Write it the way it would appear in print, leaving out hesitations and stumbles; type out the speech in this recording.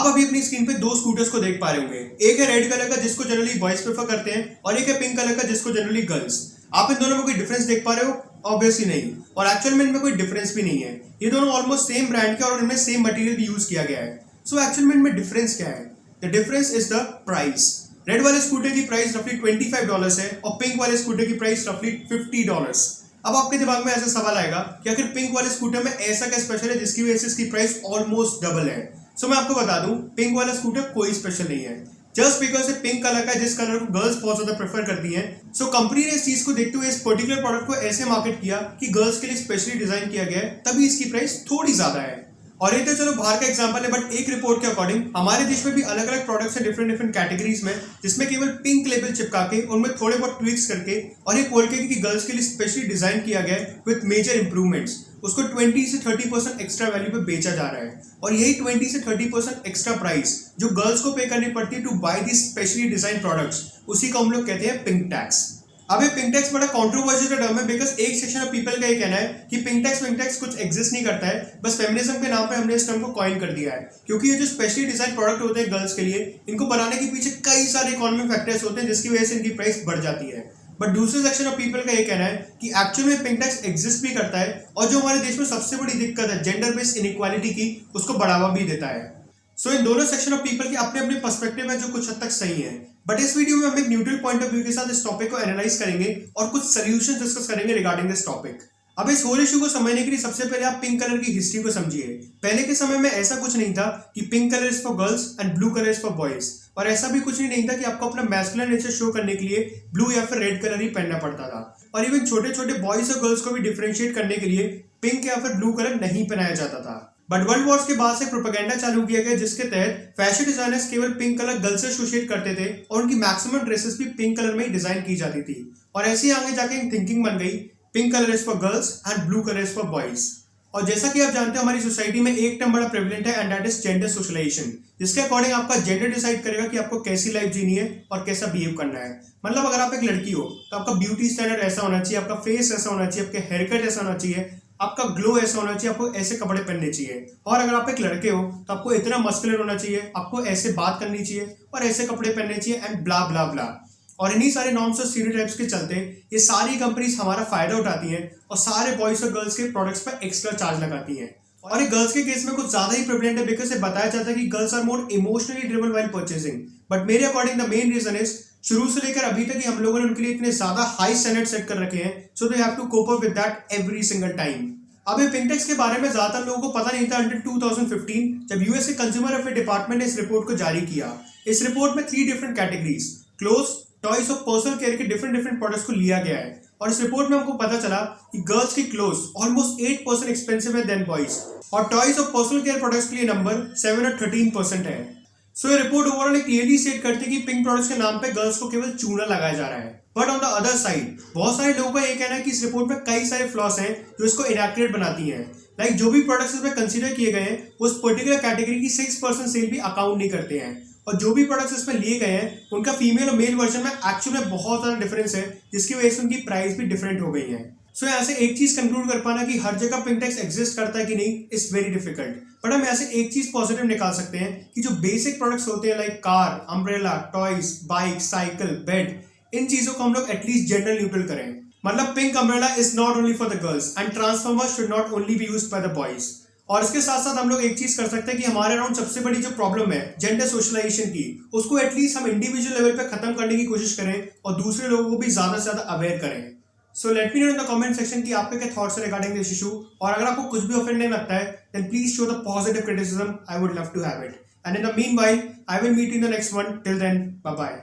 आप अभी अपनी स्क्रीन पे दो स्कूटर्स को देख पा रहे होंगे। एक है रेड कलर का जिसको जनरली बॉयज प्रेफर करते हैं और एक है पिंक कलर का जिसको जनरली गर्ल्स। आप इन दोनों में कोई डिफरेंस देख पा रहे हो? ऑब्वियसली नहीं। और एक्चुअल में इनमें कोई डिफरेंस भी नहीं है। ये दोनों ऑलमोस्ट सेम ब्रांड के और इनमें सेम मटेरियल भी यूज किया गया है। सो एक्चुअल में इनमें डिफरेंस क्या है? The difference is the price. Red वाले स्कूटर की प्राइस रफली $25 है और पिंक वाले स्कूटर की प्राइस रफली $50। अब आपके दिमाग में ऐसा सवाल आएगा कि आखिर पिंक वाले स्कूटर में ऐसा क्या स्पेशल है जिसकी वजह से इसकी प्राइस ऑलमोस्ट डबल है? सो मैं आपको बता दूं, पिंक वाला स्कूटर कोई स्पेशल नहीं है। जस्ट बिकॉज पिंक कलर का जिस कलर को गर्ल्स बहुत ज्यादा प्रेफर करती हैं, सो कंपनी ने इस चीज को देखते हुए इस पर्टिकुलर प्रोडक्ट को ऐसे मार्केट किया कि गर्ल्स के लिए स्पेशली डिजाइन किया गया है, तभी इसकी प्राइस थोड़ी ज्यादा है। और ये तो चलो बाहर का एग्जांपल है, बट एक रिपोर्ट के अकॉर्डिंग हमारे देश में भी अलग अलग प्रोडक्ट्स हैं डिफरेंट कैटेगरीज में, जिसमें केवल पिंक लेबल चिपका के उनमें थोड़े बहुत ट्विक्स करके और ये बोल के कि गर्ल्स के लिए स्पेशली डिजाइन किया गया है विद मेजर इंप्रूवमेंट्स, उसको 20 से 30% एक्स्ट्रा वैल्यू पे बेचा जा रहा है। और यही 20 से 30% एक्स्ट्रा प्राइस जो गर्ल्स को पे करनी पड़ती है to buy this specially design products, उसी को हम लोग कहते हैं पिंक टैक्स। अब ये पिंक टैक्स बड़ा कंट्रोवर्शियल टर्म है, बिकॉज एक सेक्शन ऑफ पीपल का ये कहना है कि पिंक टैक्स कुछ एग्जिस्ट नहीं करता है, बस फेमिनिज्म के नाम पे हमने इस टर्म को कॉइन कर दिया है। क्योंकि ये जो स्पेशली डिजाइन प्रोडक्ट होते हैं गर्ल्स के लिए, इनको बनाने के पीछे कई सारे इकोनॉमिक फैक्टर्स होते हैं जिसकी वजह से इनकी प्राइस बढ़ जाती है। बट दूसरे सेक्शन ऑफ पीपल का ये कहना है कि एक्चुअल में पिंक टैक्स एग्जिस्ट भी करता है और जो हमारे देश में सबसे बड़ी दिक्कत है जेंडर बेस्ड इनइक्वालिटी की, उसको बढ़ावा भी देता है। सो इन दोनों सेक्शन ऑफ पीपल के अपने अपने पर्सपेक्टिव है जो कुछ हद तक सही है। बट इस वीडियो में हम एक न्यूट्रल पॉइंट ऑफ व्यू के साथ इस टॉपिक को एनालाइज करेंगे और कुछ सॉल्यूशंस डिस्कस करेंगे रिगार्डिंग दिस टॉपिक। अब इस होल इशू को समझने के लिए सबसे पहले आप पिंक कलर की हिस्ट्री को समझिए। पहले के समय में ऐसा कुछ नहीं था कि pink colour is for girls and blue colour is for boys, और ऐसा भी कुछ नहीं था कि आपको अपना मैस्कुलिन नेचर शो करने के लिए ब्लू या फिर रेड कलर ही पहनना पड़ता था। और इवन छोटे छोटे बॉयज और गर्ल्स को भी डिफरेंशिएट करने के लिए पिंक या फिर ब्लू कलर नहीं पहनाया जाता था। बट वर्ल्ड वॉर्स के बाद से प्रोपेगेंडा चालू किया गया जिसके तहत फैशन डिजाइनर्स केवल पिंक कलर गर्ल्स से एसोसिएट करते थे और उनकी मैक्सिमम ड्रेसेस भी पिंक कलर में ही डिजाइन की जाती थी। और ऐसे ही आगे जाके थिंकिंग बन गई pink colour is for girls and blue colour is for boys. और जैसा कि आप जानते हो हमारी सोसाइटी में एक टर्म बड़ा प्रेवलेंट है and that is gender socialisation, जिसके अकॉर्डिंग आपका जेंडर डिसाइड करेगा कि आपको कैसी लाइफ जीनी है और कैसा बिहेव करना है। मतलब अगर आप एक लड़की हो तो आपका ब्यूटी स्टैंडर्ड ऐसा होना चाहिए, आपका फेस ऐसा होना चाहिए, आपके हेयर कट ऐसा होना चाहिए, आपका ग्लो ऐसा होना चाहिए, आपको ऐसे कपड़े पहनने चाहिए। और अगर आप एक लड़के हो तो आपको इतना मस्कुलर होना चाहिए, आपको ऐसे बात करनी चाहिए और ऐसे कपड़े पहनने चाहिए एंड ब्ला ब्ला ब्ला। और इन्हीं सारे नॉर्म्स और स्टीरियोटाइप्स के चलते ये सारी कंपनीज हमारा फायदा उठाती हैं और सारे बॉयज और गर्ल्स के प्रोडक्ट्स पर एक्स्ट्रा चार्ज लगाती हैं। और ये गर्ल्स के केस में कुछ ज्यादा ही प्रेवलेंट है, बिकॉज ये बताया जाता है कि girls are more emotionally driven while purchasing. But मेरे according the main reason is शुरू से लेकर अभी तक हम लोगों ने उनके लिए इतने ज्यादा हाई स्टैंडर्ड सेट कर रखे हैं, so they have to cope up with that every single time. अब ये पिंक टैक्स के बारे में ज्यादातर लोगों को पता नहीं था अंटिल 2015 जब यूएस के कंज्यूमर अफेयर डिपार्टमेंट ने इस रिपोर्ट को जारी किया। इस रिपोर्ट में 3 डिफरेंट कैटेगरीज क्लोथ्स, टॉयज और पर्सनल केयर के डिफरेंट प्रोडक्ट्स को लिया गया है। और इस रिपोर्ट में हमको पता चला कि गर्ल्स की क्लोथ्स ऑलमोस्ट 8% एक्सपेंसिव है देन बॉयज, और टॉयज और पर्सनल केयर प्रोडक्ट्स के लिए नंबर 7 और 13% है। सो ये रिपोर्ट ओवरऑल क्लियरली स्टेट करती है कि पिंक प्रोडक्ट्स के नाम पे गर्ल्स को केवल चूना लगाया जा रहा है। But on the other side बहुत सारे लोगों का ये कहना है कि इस रिपोर्ट में कई सारे फ्लॉस हैं जो इसको इनएक्यूरेट बनाती हैं। लाइक जो भी प्रोडक्ट्स इसमें कंसीडर किए गए हैं उस पर्टिकुलर कैटेगरी की 6% सेल भी अकाउंट नहीं करते हैं, और जो भी प्रोडक्ट्स इसमें लिए गए हैं उनका फीमेल और मेल वर्जन में एक्चुअल में बहुत सारा डिफरेंस है, जिसकी वजह से उनकी प्राइस भी डिफरेंट हो गई है। सो यहाँ से एक चीज कंक्लूड कर पाना कि हर जगह पिंक टैक्स एग्जिस्ट करता है कि नहीं इज वेरी डिफिकल्ट। बट हम यहाँ से एक चीज पॉजिटिव निकाल सकते हैं कि जो बेसिक प्रोडक्ट्स होते हैं like car, umbrella, toys, bike, cycle, bed, इन चीजों को हम लोग एटलीस्ट जेंडर न्यूट्रल करें। मतलब pink umbrella is not only for the girls and transformer should not only be used by the boys. और इसके साथ साथ हम लोग एक चीज कर सकते हैं कि हमारे अराउंड सबसे बड़ी जो प्रॉब्लम है जेंडर सोशलाइजेशन की, उसको एटलीस्ट हम इंडिविजुअल लेवल पे खत्म करने की कोशिश करें और दूसरे लोगों को भी ज्यादा से ज्यादा अवेयर करें। So let me know in the comment section कि आपके क्या थॉट्स है रिगार्डिंग दिस इशू, और अगर आपको कुछ भी ऑफेंड नहीं लगता है then please show the positive criticism, I would love to have it. And in the meanwhile I will meet in the next one, till then bye bye.